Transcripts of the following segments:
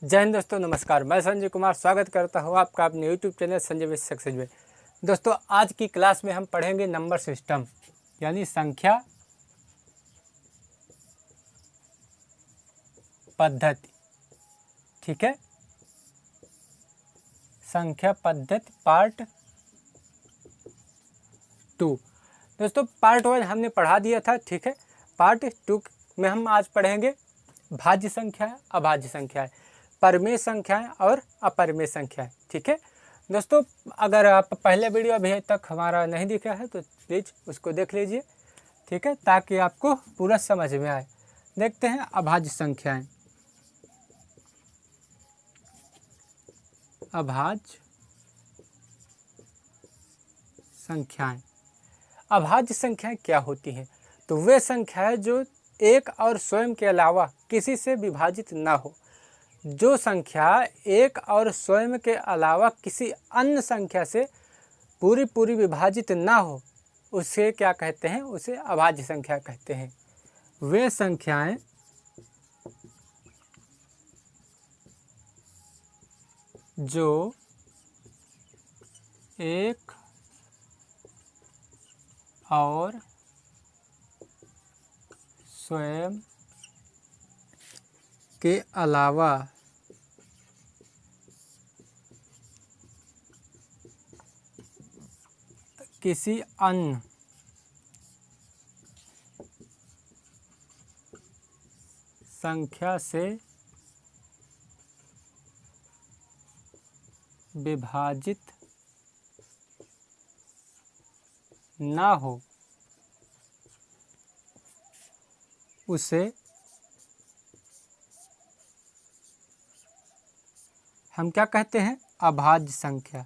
जय हिंद दोस्तों, नमस्कार। मैं संजय कुमार स्वागत करता हूँ आपका अपने YouTube channel Sanjay with success में। दोस्तों, आज की क्लास में हम पढ़ेंगे नंबर सिस्टम यानी संख्या पद्धति। ठीक है, संख्या पद्धति पार्ट 2। दोस्तों, पार्ट 1 हमने पढ़ा दिया था। ठीक है, पार्ट 2 में हम आज पढ़ेंगे भाज्य संख्याएं, अभाज्य संख्याएं, परिमेय संख्याएं और अपरिमेय संख्याएं। ठीक है दोस्तों, अगर आप पहले वीडियो अभी तक हमारा नहीं देखा है तो प्लीज़ उसको देख लीजिए। ठीक है, ताकि आपको पूरा समझ में आए। देखते हैं अभाज्य संख्याएं। अभाज्य संख्याएं, अभाज्य संख्याएं क्या होती हैं? तो वे संख्याएं जो एक और स्वयं के अलावा किसी से विभाजित ना हो। जो संख्या एक और स्वयं के अलावा किसी अन्य संख्या से पूरी विभाजित ना हो, उसे क्या कहते हैं? उसे अभाज्य संख्या कहते हैं। वे संख्याएं जो एक और स्वयं के अलावा किसी अन्य संख्या से विभाजित ना हो, उसे हम क्या कहते हैं? अभाज्य संख्या।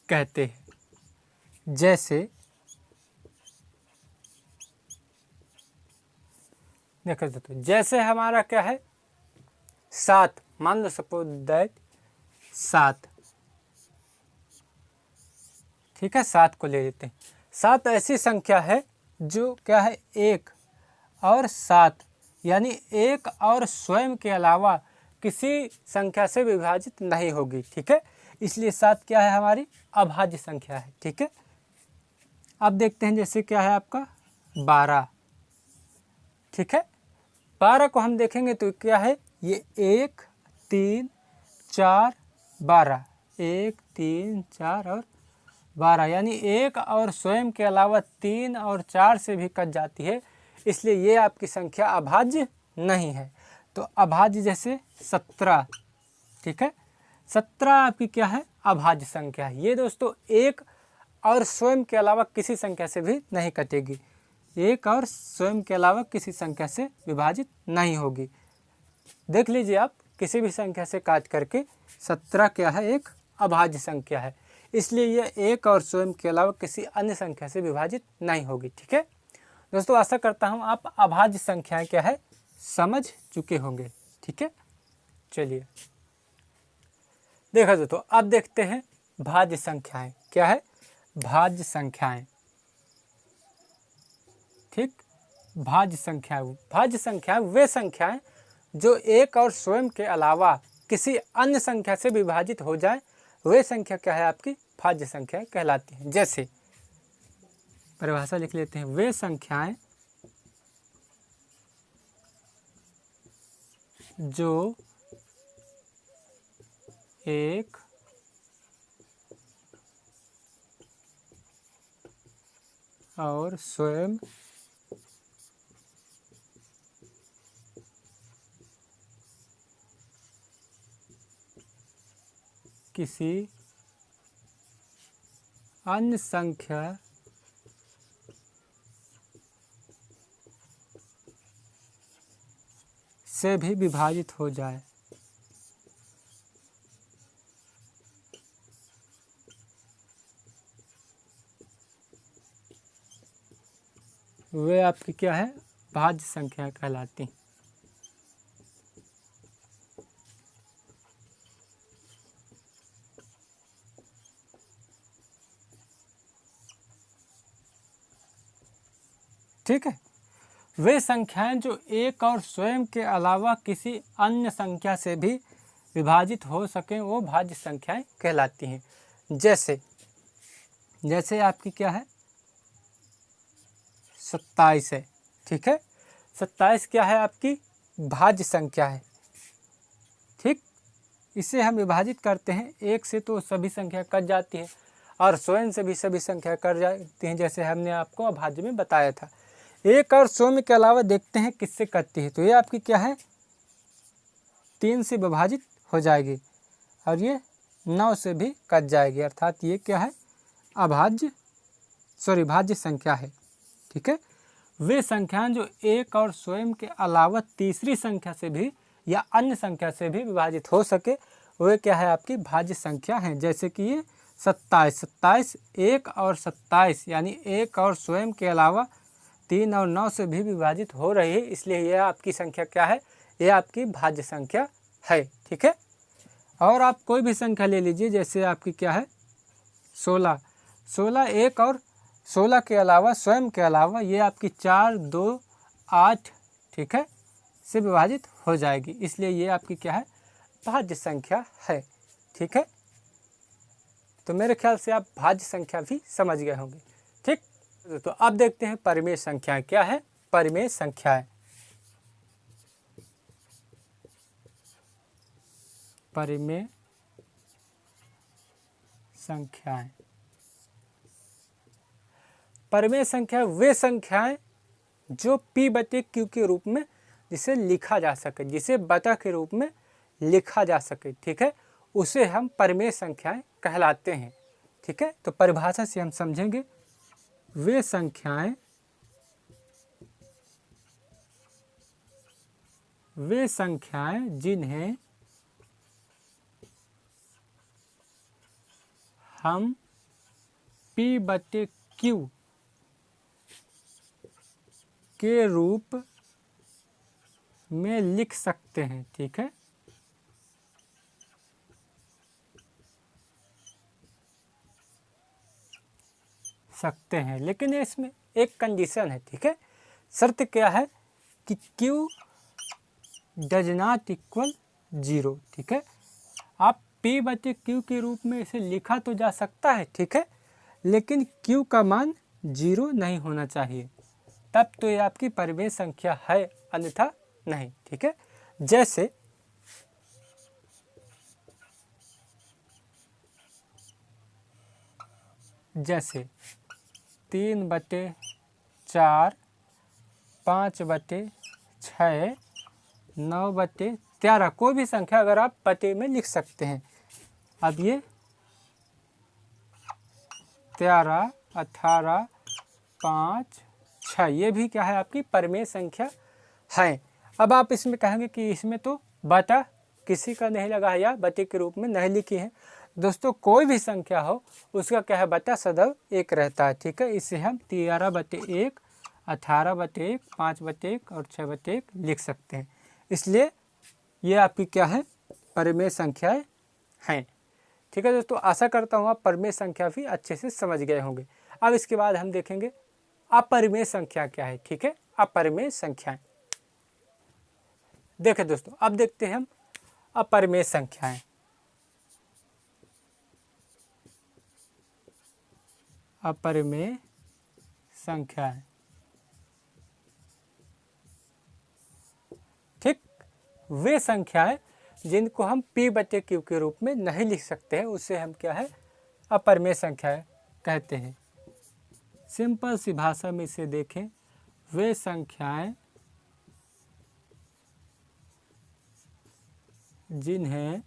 कहते हैं। जैसे देखो दोस्तों, जैसे हमारा क्या है? 7। मान लो सपोज दैट 7। ठीक है, 7 को ले लेते हैं। 7 ऐसी संख्या है जो क्या है? 1 और 7 यानी एक और स्वयं के अलावा किसी संख्या से विभाजित नहीं होगी। ठीक है, इसलिए 7 क्या है? हमारी अभाज्य संख्या है। ठीक है, अब देखते हैं जैसे क्या है आपका 12। ठीक है, 12 को हम देखेंगे तो क्या है? ये 1 3 4 12, 1 3 4 और 12 यानी एक और स्वयं के अलावा 3 और 4 से भी कट जाती है, इसलिए ये आपकी संख्या अभाज्य नहीं है। तो अभाज्य जैसे 17। ठीक है, 17 आपकी क्या है? अभाज्य संख्या है। ये दोस्तों एक और स्वयं के अलावा किसी संख्या से भी नहीं कटेगी, एक और स्वयं के अलावा किसी संख्या से विभाजित नहीं होगी। देख लीजिए आप, किसी भी संख्या से काट करके 17 क्या है? एक अभाज्य संख्या है, इसलिए यह एक और स्वयं के अलावा किसी अन्य संख्या से विभाजित नहीं होगी। ठीक है दोस्तों, आशा करता हूँ आप अभाज्य संख्याएं क्या है समझ चुके होंगे। ठीक है, चलिए देखा दोस्तों, अब देखते हैं भाज्य संख्याएं। क्या है? भाज्य संख्याएं। ठीक, भाज्य संख्याएं वे संख्याएं जो एक और स्वयं के अलावा किसी अन्य संख्या से विभाजित हो जाए, वे संख्या क्या है? आपकी भाज्य संख्या कहलाती हैं। जैसे परिभाषा लिख लेते हैं। वे संख्याएं जो एक और स्वयं किसी अन्य संख्या से भी विभाजित हो जाए, वे आपकी क्या है? भाज्य संख्या कहलाती। ठीक है। वे संख्याएं जो एक और स्वयं के अलावा किसी अन्य संख्या से भी विभाजित हो सकें वो भाज्य संख्याएं कहलाती हैं। जैसे आपकी क्या है 27 है, ठीक है। 27 क्या है आपकी भाज्य संख्या है, ठीक। इसे हम विभाजित करते हैं एक से तो सभी संख्या कट जाती है और स्वयं से भी सभी संख्या कट जाती हैं, जैसे हमने आपको अभाज्य में बताया था। एक और स्वयं के अलावा देखते हैं किससे कटती है, तो ये आपकी क्या है 3 से विभाजित हो जाएगी और ये 9 से भी कट जाएगी, अर्थात ये क्या है भाज्य संख्या है, ठीक है। वे संख्याएं जो एक और स्वयं के अलावा तीसरी संख्या से भी या अन्य संख्या से भी विभाजित हो सके वे क्या है आपकी भाज्य संख्या हैं। जैसे कि ये 27 एक और 27 यानी एक और स्वयं के अलावा 3 और 9 से भी विभाजित हो रही है, इसलिए यह आपकी संख्या क्या है, यह आपकी भाज्य संख्या है, ठीक है। और आप कोई भी संख्या ले लीजिए, जैसे आपकी क्या है 16 एक और 16 के अलावा स्वयं के अलावा ये आपकी 4, 2, 8, ठीक है से विभाजित हो जाएगी, इसलिए ये आपकी क्या है भाज्य संख्या है, ठीक है। तो मेरे ख्याल से आप भाज्य संख्या भी समझ गए होंगे, ठीक। तो अब देखते हैं परिमेय संख्याएं क्या है। परिमेय संख्याएं, परिमेय संख्याएं, परिमेय संख्या वे संख्याएं जो p/q के रूप में जिसे लिखा जा सके, जिसे बटा के रूप में लिखा जा सके, ठीक है, उसे हम परिमेय संख्याएं कहलाते हैं, ठीक है। तो परिभाषा से हम समझेंगे वे संख्याएं जिन्हें हम p/q के रूप में लिख सकते हैं, ठीक है। सकते हैं, लेकिन इसमें एक कंडीशन है, ठीक है। शर्त क्या है कि q डज नॉट इक्वल 0, ठीक है। आप p/q के रूप में इसे लिखा तो जा सकता है, ठीक है, लेकिन q का मान 0 नहीं होना चाहिए, तब तो ये आपकी परिमेय संख्या है, अन्यथा नहीं, ठीक है। जैसे जैसे 3/4, 5/6, 9/13, कोई भी संख्या अगर आप बटे में लिख सकते हैं। अब ये 13, 18, 5, 6 ये भी क्या है आपकी परिमेय संख्या है। अब आप इसमें कहेंगे कि इसमें तो बटा किसी का नहीं लगा है या बटे के रूप में नहीं लिखी है। दोस्तों कोई भी संख्या हो उसका क्या है बटा सदैव 1 रहता है, ठीक है। इसे हम 13/1, 18/1, 5/1 और 6/1 लिख सकते हैं, इसलिए ये आपकी क्या है परिमेय संख्याएं हैं, ठीक है दोस्तों। आशा करता हूँ आप परिमेय संख्या भी अच्छे से समझ गए होंगे। अब इसके बाद हम देखेंगे अपरिमेय संख्या क्या है, ठीक है। अपरिमेय संख्याएं देखें दोस्तों, अब देखते हैं हम अपरिमेय संख्याएं। अपरिमेय संख्याएं, ठीक। वे संख्याएं जिनको हम p/q के रूप में नहीं लिख सकते हैं उसे हम क्या है अपरिमेय संख्याएं कहते हैं। सिंपल सी भाषा में इसे देखें, वे संख्याएं जिन्हें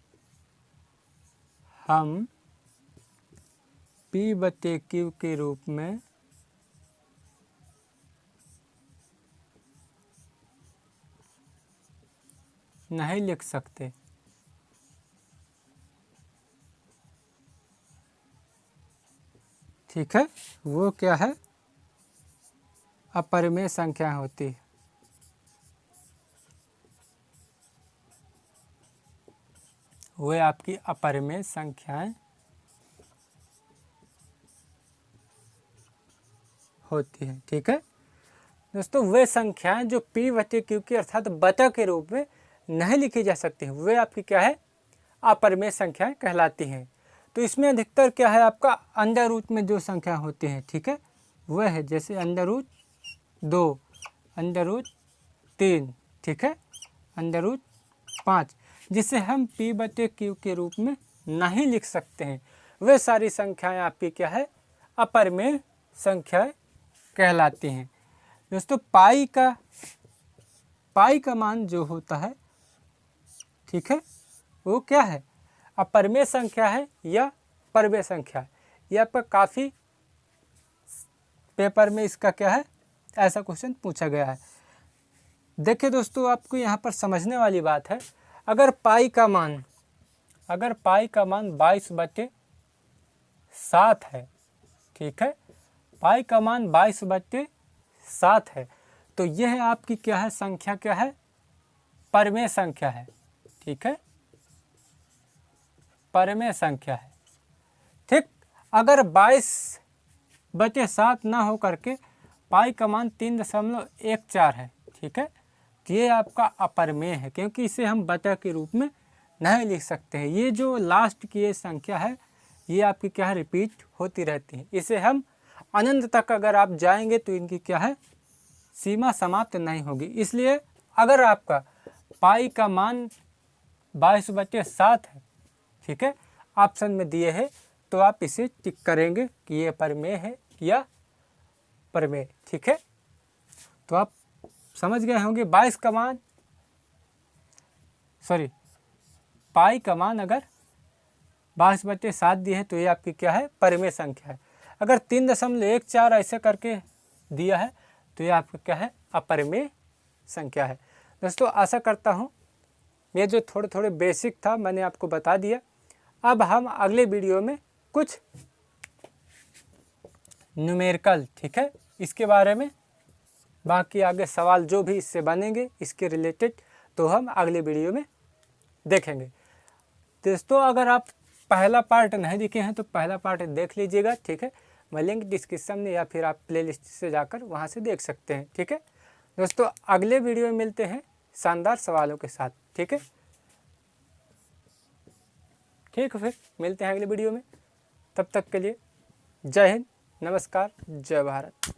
हम p/q के रूप में नहीं लिख सकते, ठीक है, वो क्या है अपरिमेय संख्या होती है। वे आपकी अपरिमेय संख्याएं होती है, ठीक है। दोस्तों वे संख्याएं जो p/q की अर्थात बटा के रूप में नहीं लिखी जा सकती हैं वे आपकी क्या है, अपरिमेय संख्याएं कहलाती हैं। तो इसमें अधिकतर क्या है आपका अंडर रूट में जो संख्या होती हैं, ठीक है, वह है जैसे √2, √3, ठीक है, √5, जिसे हम p/q के रूप में नहीं लिख सकते हैं। वे सारी संख्याएं आपकी क्या है, अपरिमेय संख्याएं कहलाती हैं। दोस्तों पाई का मान जो होता है, ठीक है, वो क्या है, अपरिमेय संख्या है या परिमेय संख्या है। ये आपका काफ़ी पेपर में इसका क्या है, ऐसा क्वेश्चन पूछा गया है। देखिए दोस्तों, आपको यहाँ पर समझने वाली बात है, अगर पाई का मान 22/7 है, ठीक है, पाई का मान 22/7 है, तो यह आपकी क्या है, संख्या क्या है, परिमेय संख्या है, ठीक है, परिमेय संख्या है। ठीक, अगर 22/7 ना हो करके पाई का मान 3.14 है, ठीक है, तो ये आपका अपरिमेय है, क्योंकि इसे हम बटा के रूप में नहीं लिख सकते हैं। ये जो लास्ट की ये संख्या है ये आपकी क्या है, रिपीट होती रहती है। इसे हम अनंत तक अगर आप जाएंगे तो इनकी क्या है, सीमा समाप्त नहीं होगी। इसलिए अगर आपका पाई का मान 22/7 है, ठीक है, ऑप्शन में दिए है, तो आप इसे टिक करेंगे कि ये परिमेय है या परिमेय, ठीक है। तो आप समझ गए होंगे पाई का मान अगर 22/7 दिए है तो ये आपकी क्या है, परिमेय संख्या है। अगर 3.14 ऐसे करके दिया है तो ये आपका क्या है, अपरिमेय संख्या है। दोस्तों आशा करता हूँ ये जो थोड़े बेसिक था मैंने आपको बता दिया। अब हम अगले वीडियो में कुछ न्यूमेरिकल, ठीक है, इसके बारे में बाकी आगे सवाल जो भी इससे बनेंगे इसके रिलेटेड तो हम अगले वीडियो में देखेंगे। दोस्तों अगर आप पहला पार्ट नहीं देखे हैं तो पहला पार्ट देख लीजिएगा, ठीक है, मैं लिंक डिस्क्रिप्शन में या फिर आप प्लेलिस्ट से जाकर वहां से देख सकते हैं, ठीक है। दोस्तों अगले वीडियो में मिलते हैं शानदार सवालों के साथ, ठीक है, फिर मिलते हैं अगले वीडियो में। तब तक के लिए जय हिंद, नमस्कार, जय भारत।